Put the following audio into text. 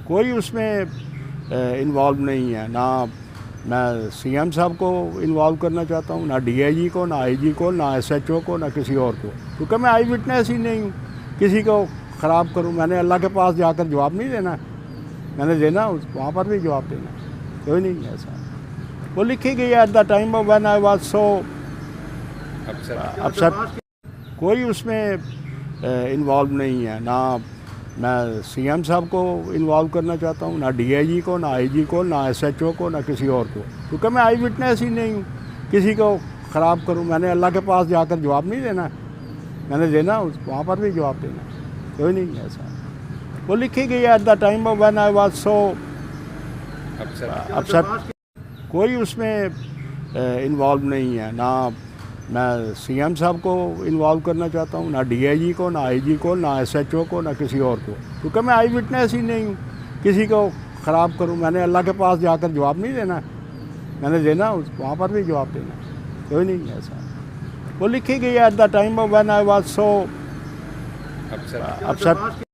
کوئی اس میں انوالو نہیں ہے، نہ میں سی ایم صاحب کو انوالو کرنا چاہتا ہوں، نہ ڈی آئی جی کو، نہ آئی جی کو، نہ ایس ایچ او کو، نہ کسی اور کو، کیونکہ میں آئی وٹنس ہی نہیں ہوں کسی کو خراب کروں۔ میں نے اللہ کے پاس جا کر جواب نہیں دینا، میں نے دینا وہاں پر بھی جواب دینا، کوئی نہیں ہے ایسا۔ وہ لکھی گئی ہے at the time of when I was so upset. کوئی اس میں انوالو نہیں ہے، نہ میں سی ایم صاحب کو انوالو کرنا چاہتا ہوں، نہ ڈی آئی جی کو، نہ آئی جی کو، نہ ایس ایچ او کو، نہ کسی اور کو، کیونکہ میں آئی وٹنس ہی نہیں ہوں کسی کو خراب کروں۔ میں نے اللہ کے پاس جا کر جواب نہیں دینا، میں نے دینا وہاں پر بھی جواب دینا، کوئی نہیں ہے ایسا۔ وہ لکھی گئی ہے at the time of when I was so upset. کوئی اس میں انوالو نہیں ہے، نہ میں سی ایم صاحب کو انوالو کرنا چاہتا ہوں، نہ ڈی آئی جی کو، نہ آئی جی کو، نہ ایس ایچ او کو، نہ کسی اور کو، کیونکہ میں آئی وٹنس ہی نہیں ہوں کسی کو خراب کروں۔ میں نے اللہ کے پاس جا کر جواب نہیں دینا، میں نے دینا وہاں پر بھی جواب دینا، کوئی نہیں ہے ایسا۔ وہ لکھی گئی ہے at the time of when I was so upset.